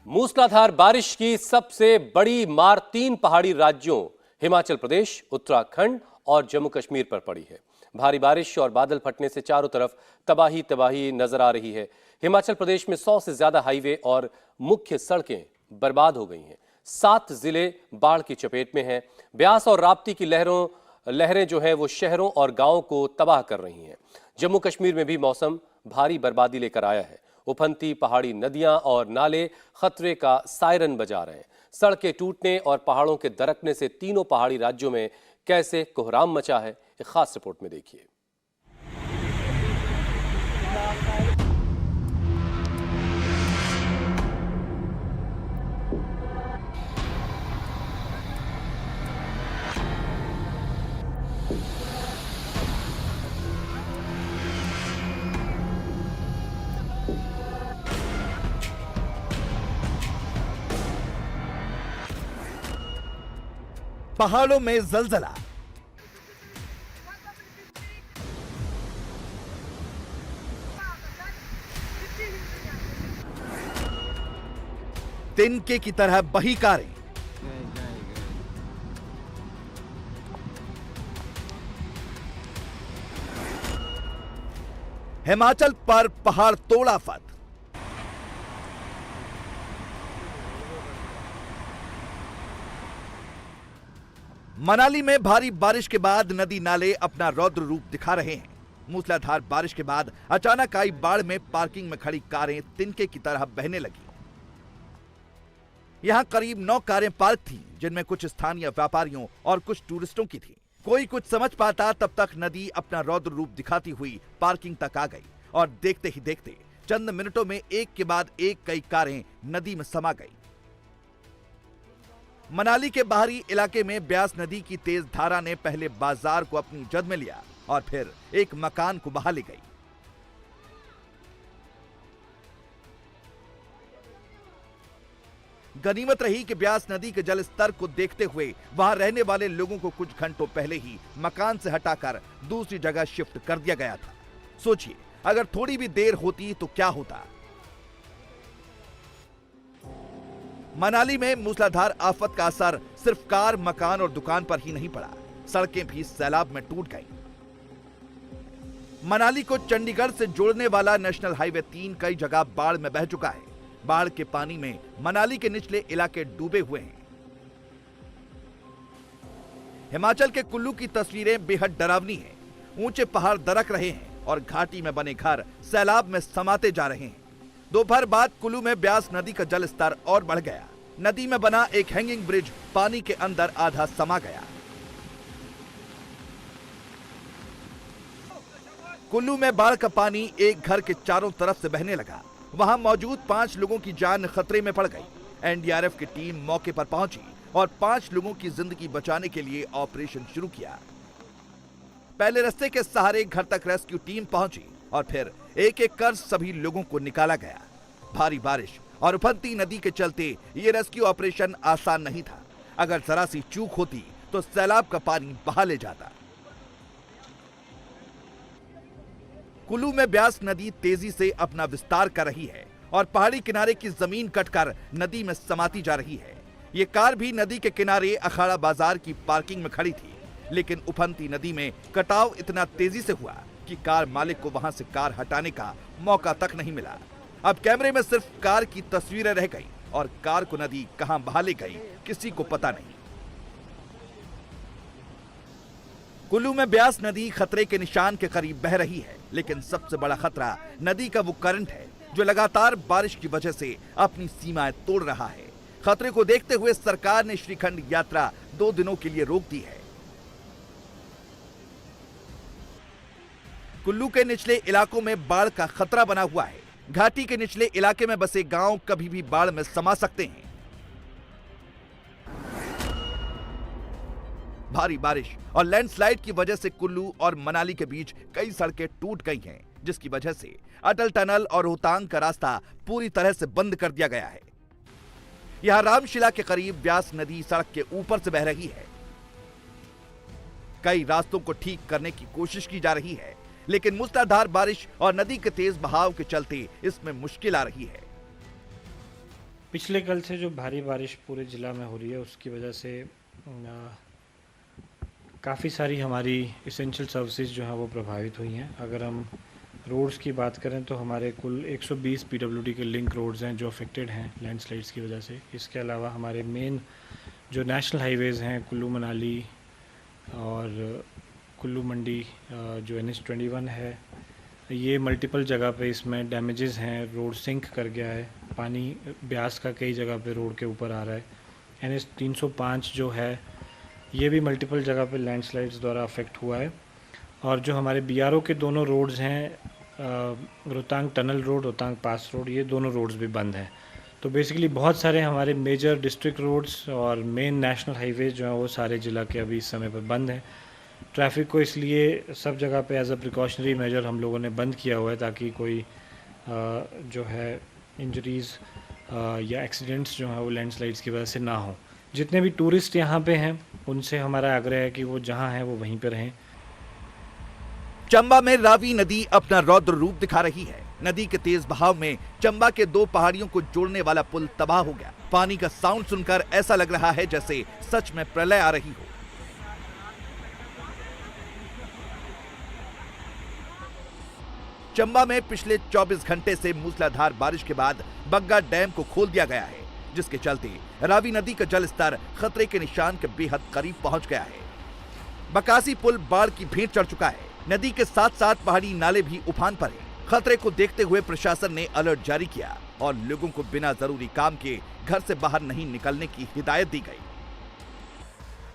मूसलाधार बारिश की सबसे बड़ी मार 3 पहाड़ी राज्यों हिमाचल प्रदेश, उत्तराखंड और जम्मू कश्मीर पर पड़ी है। भारी बारिश और बादल फटने से चारों तरफ तबाही तबाही नजर आ रही है। हिमाचल प्रदेश में 100 से ज्यादा हाईवे और मुख्य सड़कें बर्बाद हो गई हैं। 7 जिले बाढ़ की चपेट में हैं। ब्यास और राप्ती की लहरें जो है वो शहरों और गांवों को तबाह कर रही हैं। जम्मू कश्मीर में भी मौसम भारी बर्बादी लेकर आया है। उफनती पहाड़ी नदियां और नाले खतरे का सायरन बजा रहे हैं। सड़कें टूटने और पहाड़ों के दरकने से तीनों पहाड़ी राज्यों में कैसे कोहराम मचा है, एक खास रिपोर्ट में देखिए। पहाड़ों में जलजला, तिनके की तरह बही कारें, हिमाचल पर पहाड़ तोड़ा फत। मनाली में भारी बारिश के बाद नदी नाले अपना रौद्र रूप दिखा रहे हैं। मूसलाधार बारिश के बाद अचानक आई बाढ़ में पार्किंग में खड़ी कारें तिनके की तरह बहने लगी। यहां करीब 9 कारें पार्क थीं, जिनमें कुछ स्थानीय व्यापारियों और कुछ टूरिस्टों की थी। कोई कुछ समझ पाता तब तक नदी अपना रौद्र रूप दिखाती हुई पार्किंग तक आ गई और देखते ही देखते चंद मिनटों में एक के बाद एक कई कारें नदी में समा गई। मनाली के बाहरी इलाके में ब्यास नदी की तेज धारा ने पहले बाजार को अपनी जद में लिया और फिर एक मकान को बहा ले गई। गनीमत रही कि ब्यास नदी के जल स्तर को देखते हुए वहां रहने वाले लोगों को कुछ घंटों पहले ही मकान से हटाकर दूसरी जगह शिफ्ट कर दिया गया था। सोचिए, अगर थोड़ी भी देर होती तो क्या होता। मनाली में मूसलाधार आफत का असर सिर्फ कार, मकान और दुकान पर ही नहीं पड़ा, सड़कें भी सैलाब में टूट गईं। मनाली को चंडीगढ़ से जोड़ने वाला नेशनल हाईवे 3 कई जगह बाढ़ में बह चुका है। बाढ़ के पानी में मनाली के निचले इलाके डूबे हुए हैं। हिमाचल के कुल्लू की तस्वीरें बेहद डरावनी हैं। ऊंचे पहाड़ दरक रहे हैं और घाटी में बने घर सैलाब में समाते जा रहे हैं। दोपहर बाद कुल्लू में ब्यास नदी का जल स्तर और बढ़ गया। नदी में बना एक हैंगिंग ब्रिज पानी के अंदर आधा समा गया। कुल्लू में बाढ़ का पानी एक घर के चारों तरफ से बहने लगा। वहां मौजूद 5 लोगों की जान खतरे में पड़ गई। एनडीआरएफ की टीम मौके पर पहुंची और 5 लोगों की जिंदगी बचाने के लिए ऑपरेशन शुरू किया। पहले रास्ते के सहारे घर तक रेस्क्यू टीम पहुंची और फिर एक एक कर सभी लोगों को निकाला गया। भारी बारिश और उफनती नदी के चलते ये रेस्क्यू ऑपरेशन आसान नहीं था। अगर जरा सी चूक होती तो सैलाब का पानी बहा ले जाता। कुल्लू में ब्यास नदी तेजी से अपना विस्तार कर रही है और पहाड़ी किनारे की जमीन कटकर नदी में समाती जा रही है। ये कार भी नदी के किनारे अखाड़ा बाजार की पार्किंग में खड़ी थी, लेकिन उफनती नदी में कटाव इतना तेजी से हुआ कि कार मालिक को वहां से कार हटाने का मौका तक नहीं मिला। अब कैमरे में सिर्फ कार की तस्वीरें रह गई और कार को नदी कहां बहा ले गई किसी को पता नहीं। कुल्लू में ब्यास नदी खतरे के निशान के करीब बह रही है, लेकिन सबसे बड़ा खतरा नदी का वो करंट है जो लगातार बारिश की वजह से अपनी सीमाएं तोड़ रहा है। खतरे को देखते हुए सरकार ने श्रीखंड यात्रा 2 दिनों के लिए रोक दी है। कुल्लू के निचले इलाकों में बाढ़ का खतरा बना हुआ है। घाटी के निचले इलाके में बसे गांव कभी भी बाढ़ में समा सकते हैं। भारी बारिश और लैंडस्लाइड की वजह से कुल्लू और मनाली के बीच कई सड़कें टूट गई हैं, जिसकी वजह से अटल टनल और रोहतांग का रास्ता पूरी तरह से बंद कर दिया गया है। यहां रामशिला के करीब ब्यास नदी सड़क के ऊपर से बह रही है। कई रास्तों को ठीक करने की कोशिश की जा रही है, लेकिन मूसलाधार बारिश और नदी के तेज बहाव के चलते इसमें मुश्किल आ रही है। पिछले कल से जो भारी बारिश पूरे ज़िला में हो रही है उसकी वजह से काफ़ी सारी हमारी इसेंशियल सर्विसेज जो हैं वो प्रभावित हुई हैं। अगर हम रोड्स की बात करें तो हमारे कुल 120 पीडब्ल्यूडी के लिंक रोड्स हैं जो अफेक्टेड हैं लैंडस्लाइड्स की वजह से। इसके अलावा हमारे मेन जो नेशनल हाईवेज़ हैं कुल्लू मनाली और कुल्लू मंडी जो NH21 है, ये मल्टीपल जगह पे इसमें डैमेजेस हैं। रोड सिंक कर गया है, पानी ब्यास का कई जगह पे रोड के ऊपर आ रहा है। NH 305 जो है ये भी मल्टीपल जगह पे लैंडस्लाइड्स द्वारा अफेक्ट हुआ है। और जो हमारे BRO के दोनों रोड्स हैं, रोहतांग टनल रोड, रोहतांग पास रोड, ये दोनों रोड्स भी बंद हैं। तो बेसिकली बहुत सारे हमारे मेजर डिस्ट्रिक्ट रोड्स और मेन नेशनल हाईवेज जो हैं वो सारे ज़िला के अभी इस समय पर बंद हैं। ट्रैफिक को इसलिए सब जगह पे एज अ प्रिकॉशनरी मेजर हम लोगों ने बंद किया हुआ है ताकि कोई जो है इंजरीज़ या एक्सीडेंट्स जो हैं वो लैंडस्लाइड्स की वजह से ना हो। जितने भी टूरिस्ट यहाँ पे हैं उनसे हमारा आग्रह है कि वो जहाँ हैं वो वहीं पे रहें। चंबा में रावी नदी अपना रौद्र रूप दिखा रही है। नदी के तेज बहाव में चंबा के दो पहाड़ियों को जोड़ने वाला पुल तबाह हो गया। पानी का साउंड सुनकर ऐसा लग रहा है जैसे सच में प्रलय आ रही हो। चंबा में पिछले 24 घंटे से मूसलाधार बारिश के बाद बग्गा डैम को खोल दिया गया है, जिसके चलते रावी नदी का जल स्तर खतरे के निशान के बेहद करीब पहुंच गया है। बकासी पुल बाढ़ की भेंट चढ़ चुका है। नदी के साथ साथ पहाड़ी नाले भी उफान पर हैं। खतरे को देखते हुए प्रशासन ने अलर्ट जारी किया और लोगों को बिना जरूरी काम के घर से बाहर नहीं निकलने की हिदायत दी गई।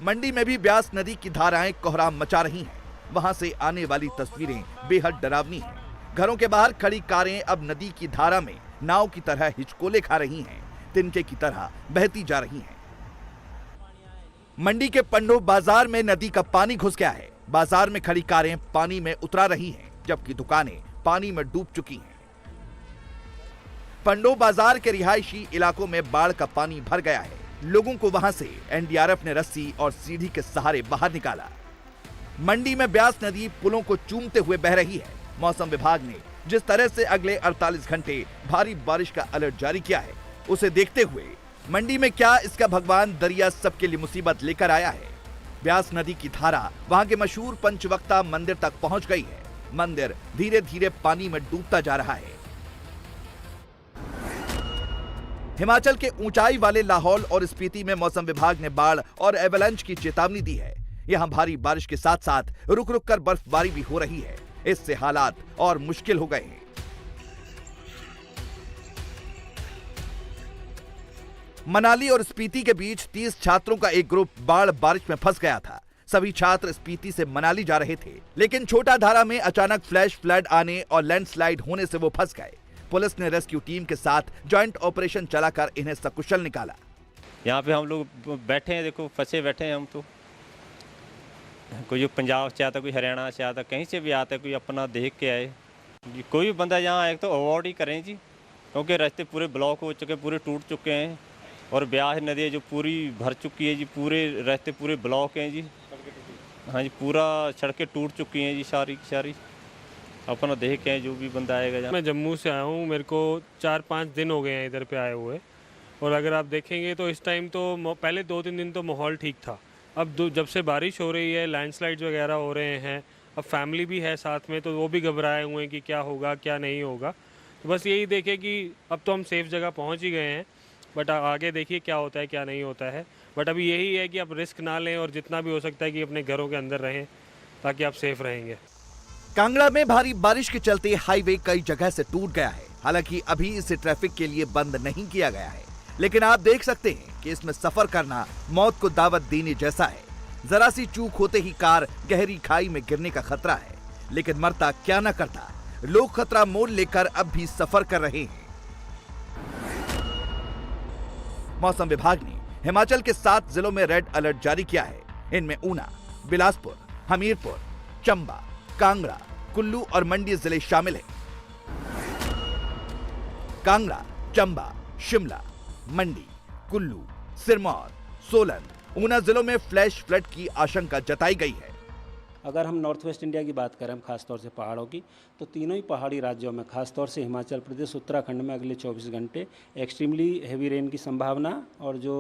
मंडी में भी ब्यास नदी की धाराएं कोहराम मचा रही हैं। वहां से आने वाली तस्वीरें बेहद डरावनी हैं। घरों के बाहर खड़ी कारें अब नदी की धारा में नाव की तरह हिचकोले खा रही हैं, तिनके की तरह बहती जा रही हैं। मंडी के पंडो बाजार में नदी का पानी घुस गया है। बाजार में खड़ी कारें पानी में उतरा रही हैं, जबकि दुकानें पानी में डूब चुकी हैं। पंडो बाजार के रिहायशी इलाकों में बाढ़ का पानी भर गया है। लोगों को वहां से NDRF ने रस्सी और सीढ़ी के सहारे बाहर निकाला। मंडी में ब्यास नदी पुलों को चूमते हुए बह रही है। मौसम विभाग ने जिस तरह से अगले 48 घंटे भारी बारिश का अलर्ट जारी किया है, उसे देखते हुए मंडी में क्या इसका भगवान दरिया सबके लिए मुसीबत लेकर आया है। ब्यास नदी की धारा वहां के मशहूर पंचवक्ता मंदिर तक पहुंच गई है। मंदिर धीरे धीरे पानी में डूबता जा रहा है। हिमाचल के ऊंचाई वाले लाहौल और स्पीति में मौसम विभाग ने बाढ़ और एवलांच की चेतावनी दी है। यहां भारी बारिश के साथ साथ रुक रुक कर बर्फबारी भी हो रही है। इससे हालात और मुश्किल हो गए हैं। मनाली और स्पीति के बीच 30 छात्रों का एक ग्रुप बाढ़ बारिश में फंस गया था। सभी छात्र स्पीति से मनाली जा रहे थे, लेकिन छोटा धारा में अचानक फ्लैश फ्लड आने और लैंडस्लाइड होने से वो फंस गए। पुलिस ने रेस्क्यू टीम के साथ जॉइंट ऑपरेशन चलाकर इन्हें सकुशल निकाला। यहाँ पे हम लोग बैठे हैं, देखो फंसे बैठे हैं हम तो। कोई पंजाब से आता, कोई हरियाणा से आता, कहीं से भी आता है, कोई अपना देख के आए। कोई भी बंदा यहाँ आए तो अवॉइड ही करें जी, क्योंकि रास्ते पूरे ब्लॉक हो चुके, पूरे टूट चुके हैं। और ब्यास नदी जो पूरी भर चुकी है जी, पूरे रास्ते पूरे ब्लॉक हैं जी। हाँ जी, पूरा सड़कें टूट चुकी हैं जी, सारी सारी। अपना देख के जो भी बंदा आएगा। मैं जम्मू से आया हूँ, मेरे को 4-5 दिन हो गए हैं इधर पे आए हुए। और अगर आप देखेंगे तो इस टाइम तो पहले 2-3 दिन तो माहौल ठीक था। अब जब से बारिश हो रही है, लैंडस्लाइड्स वगैरह हो रहे हैं, अब फैमिली भी है साथ में, तो वो भी घबराए हुए हैं कि क्या होगा क्या नहीं होगा। तो बस यही देखें कि अब तो हम सेफ जगह पहुंच ही गए हैं, बट आगे देखिए क्या होता है क्या नहीं होता है। बट अभी यही है कि आप रिस्क ना लें और जितना भी हो सकता है कि अपने घरों के अंदर रहें, ताकि आप सेफ रहेंगे। कांगड़ा में भारी बारिश के चलते हाईवे कई जगह से टूट गया है। हालांकि अभी इसे ट्रैफिक के लिए बंद नहीं किया गया है, लेकिन आप देख सकते हैं कि इसमें सफर करना मौत को दावत देने जैसा है। जरा सी चूक होते ही कार गहरी खाई में गिरने का खतरा है, लेकिन मरता क्या न करता। लोग खतरा मोल लेकर अब भी सफर कर रहे हैं। मौसम विभाग ने हिमाचल के 7 जिलों में रेड अलर्ट जारी किया है। इनमें ऊना, बिलासपुर, हमीरपुर, चंबा, कांगड़ा, कुल्लू और मंडी जिले शामिल हैं। कांगड़ा, चंबा, शिमला, मंडी, कुल्लू, सिरमौर, सोलन, ऊना जिलों में फ्लैश फ्लड की आशंका जताई गई है। अगर हम नॉर्थ वेस्ट इंडिया की बात करें खासतौर से पहाड़ों की, तो तीनों ही पहाड़ी राज्यों में खासतौर से हिमाचल प्रदेश, उत्तराखंड में अगले 24 घंटे एक्सट्रीमली हैवी रेन की संभावना, और जो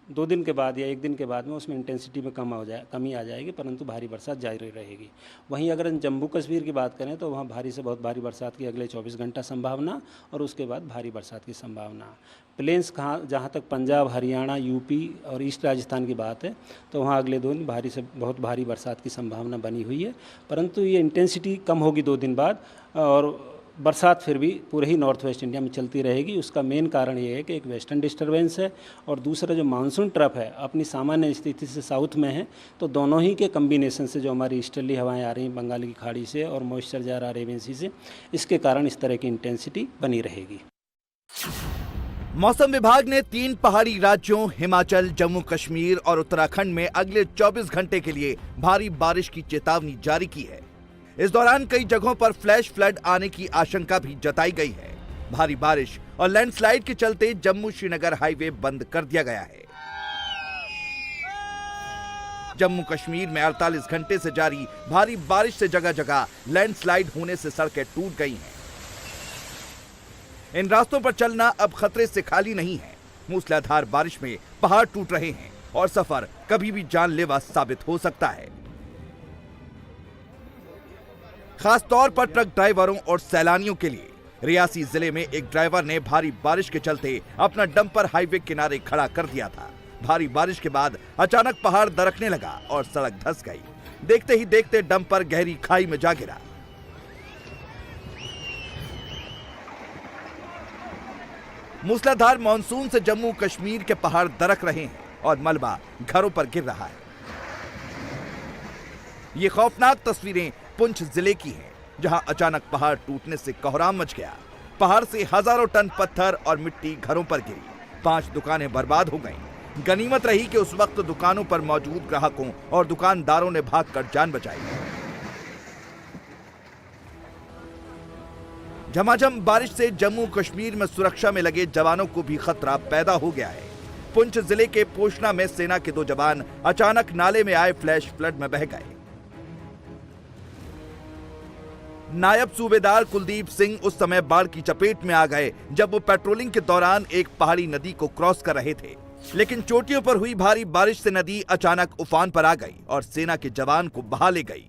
2 दिन के बाद या 1 दिन के बाद में उसमें इंटेंसिटी में कमी आ जाएगी, परंतु भारी बरसात जारी रहेगी। वहीं अगर हम जम्मू कश्मीर की बात करें तो वहाँ भारी से बहुत भारी बरसात की अगले 24 घंटा संभावना, और उसके बाद भारी बरसात की संभावना। प्लेन्स जहाँ तक पंजाब, हरियाणा, यूपी और ईस्ट राजस्थान की बात है, तो वहाँ अगले 2 दिन भारी से बहुत भारी बरसात की संभावना बनी हुई है, परंतु ये इंटेंसिटी कम होगी 2 दिन बाद, और बरसात फिर भी पूरे ही नॉर्थ वेस्ट इंडिया में चलती रहेगी। उसका मेन कारण ये है कि एक वेस्टर्न डिस्टर्बेंस है, और दूसरा जो मानसून ट्रफ है अपनी सामान्य स्थिति से साउथ में है, तो दोनों ही के कम्बिनेशन से जो हमारी ईस्टर्ली हवाएं आ रही हैं बंगाल की खाड़ी से और मॉइस्चर जा रहा है अरेबियन सी से, इसके कारण इस तरह की इंटेंसिटी बनी रहेगी। मौसम विभाग ने 3 पहाड़ी राज्यों हिमाचल, जम्मू कश्मीर और उत्तराखंड में अगले 24 घंटे के लिए भारी बारिश की चेतावनी जारी की है। इस दौरान कई जगहों पर फ्लैश फ्लड आने की आशंका भी जताई गई है। भारी बारिश और लैंडस्लाइड के चलते जम्मू श्रीनगर हाईवे बंद कर दिया गया है। जम्मू कश्मीर में 48 घंटे से जारी भारी बारिश से जगह जगह लैंडस्लाइड होने से सड़कें टूट गई हैं। इन रास्तों पर चलना अब खतरे से खाली नहीं है। मूसलाधार बारिश में पहाड़ टूट रहे हैं और सफर कभी भी जानलेवा साबित हो सकता है। खास तौर पर ट्रक ड्राइवरों और सैलानियों के लिए रियासी जिले में एक ड्राइवर ने भारी बारिश के चलते अपना डंपर हाईवे किनारे खड़ा कर दिया था। भारी बारिश के बाद अचानक पहाड़ दरकने लगा और सड़क धंस गई। देखते ही देखते डंपर गहरी खाई में जा गिरा। मूसलाधार मानसून से जम्मू कश्मीर के पहाड़ दरक रहे हैं और मलबा घरों पर गिर रहा है। ये खौफनाक तस्वीरें पुंछ जिले की हैं, जहां अचानक पहाड़ टूटने से कोहराम मच गया। पहाड़ से हजारों टन पत्थर और मिट्टी घरों पर गिरी। 5 दुकानें बर्बाद हो गईं। गनीमत रही कि उस वक्त दुकानों पर मौजूद ग्राहकों और दुकानदारों ने भागकर जान बचाई। झमाझम बारिश से जम्मू कश्मीर में सुरक्षा में लगे जवानों को भी खतरा पैदा हो गया है। पुंछ जिले के पोशना में सेना के 2 जवान अचानक नाले में आए फ्लैश फ्लड में बह गए। नायब सूबेदार कुलदीप सिंह उस समय बाढ़ की चपेट में आ गए जब वो पेट्रोलिंग के दौरान एक पहाड़ी नदी को क्रॉस कर रहे थे, लेकिन चोटियों पर हुई भारी बारिश से नदी अचानक उफान पर आ गई और सेना के जवान को बहा ले गई।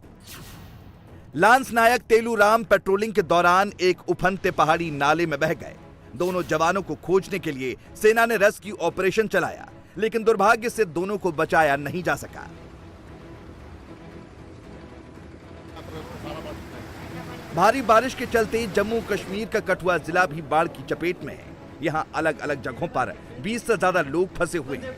लांस नायक तेलूराम पेट्रोलिंग के दौरान एक उफनते पहाड़ी नाले में बह गए। दोनों जवानों को खोजने के लिए सेना ने रेस्क्यू ऑपरेशन चलाया, लेकिन दुर्भाग्य से दोनों को बचाया नहीं जा सका। भारी बारिश के चलते जम्मू कश्मीर का कठुआ जिला भी बाढ़ की चपेट में है। यहाँ अलग अलग जगहों पर 20 से ज्यादा लोग फंसे हुए हैं।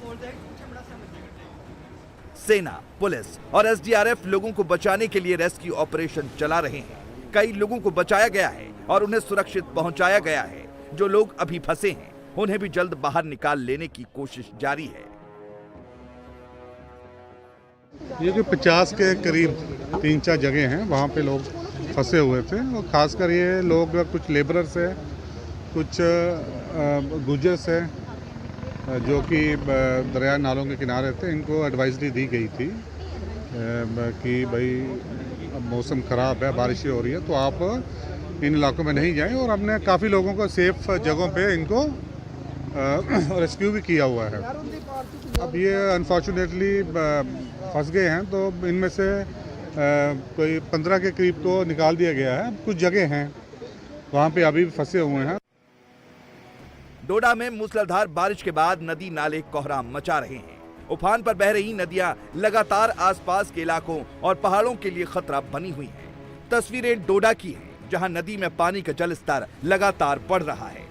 सेना, पुलिस और एसडीआरएफ लोगों को बचाने के लिए रेस्क्यू ऑपरेशन चला रहे हैं। कई लोगों को बचाया गया है और उन्हें सुरक्षित पहुंचाया गया है। जो लोग अभी फंसे हैं उन्हें भी जल्द बाहर निकाल लेने की कोशिश जारी है। ये जो 50 के करीब 3-4 जगह हैं वहाँ पे लोग फंसे हुए थे, और खासकर ये लोग कुछ लेबरर्स हैं, कुछ गुजर्स हैं जो कि दरिया नालों के किनारे थे। इनको एडवाइजरी दी गई थी कि भाई अब मौसम ख़राब है, बारिशें हो रही है, तो आप इन इलाकों में नहीं जाएं, और हमने काफ़ी लोगों को सेफ जगहों पे इनको रेस्क्यू भी किया हुआ है। अब ये अनफॉर्चुनेटली फंस गए हैं, तो इनमें से कोई 15 के करीब तो निकाल दिया गया है। कुछ जगह हैं वहाँ पे अभी भी फंसे हुए हैं। डोडा में मूसलाधार बारिश के बाद नदी नाले कोहराम मचा रहे हैं। उफान पर बह रही नदियां लगातार आसपास के इलाकों और पहाड़ों के लिए खतरा बनी हुई हैं। तस्वीरें डोडा की हैं, जहां नदी में पानी का जल स्तर लगातार बढ़ रहा है।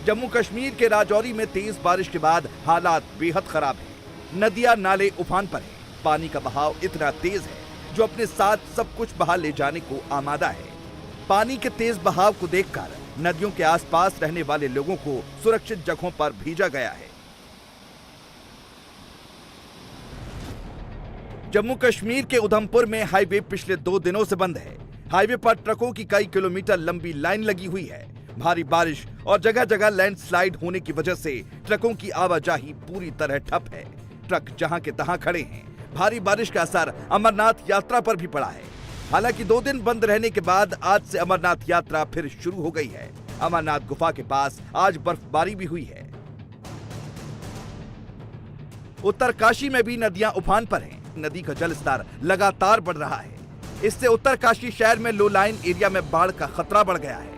जम्मू कश्मीर के राजौरी में तेज बारिश के बाद हालात बेहद खराब हैं। नदियां नाले उफान पर हैं। पानी का बहाव इतना तेज है जो अपने साथ सब कुछ बहा ले जाने को आमादा है। पानी के तेज बहाव को देखकर नदियों के आसपास रहने वाले लोगों को सुरक्षित जगहों पर भेजा गया है। जम्मू कश्मीर के उधमपुर में हाईवे पिछले 2 दिनों से बंद है। हाईवे पर ट्रकों की कई किलोमीटर लंबी लाइन लगी हुई है। भारी बारिश और जगह जगह लैंडस्लाइड होने की वजह से ट्रकों की आवाजाही पूरी तरह ठप है। ट्रक जहां के तहां खड़े हैं। भारी बारिश का असर अमरनाथ यात्रा पर भी पड़ा है। हालांकि 2 दिन बंद रहने के बाद आज से अमरनाथ यात्रा फिर शुरू हो गई है। अमरनाथ गुफा के पास आज बर्फबारी भी हुई है। उत्तरकाशी में भी नदियां उफान पर हैं। नदी का जलस्तर लगातार बढ़ रहा है। इससे उत्तरकाशी शहर में लो लाइन एरिया में बाढ़ का खतरा बढ़ गया है।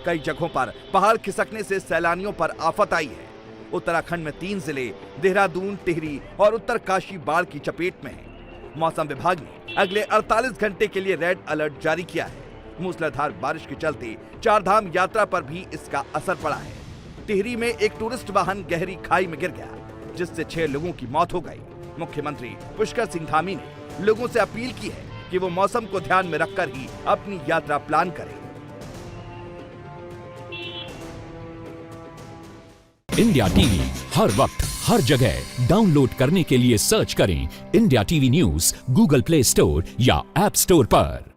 कई जगहों पर पहाड़ खिसकने से सैलानियों पर आफत आई है। उत्तराखंड में 3 जिले देहरादून, टिहरी और उत्तरकाशी बाढ़ की चपेट में हैं। मौसम विभाग ने अगले 48 घंटे के लिए रेड अलर्ट जारी किया है। मूसलाधार बारिश के चलते चारधाम यात्रा पर भी इसका असर पड़ा है। टिहरी में एक टूरिस्ट वाहन गहरी खाई में गिर गया, जिससे 6 लोगों की मौत हो गई। मुख्यमंत्री पुष्कर सिंह धामी ने लोगों से अपील की है कि वो मौसम को ध्यान में रखकर ही अपनी यात्रा प्लान करें। इंडिया टीवी हर वक्त हर जगह डाउनलोड करने के लिए सर्च करें India TV news Google play store या ऐप स्टोर पर।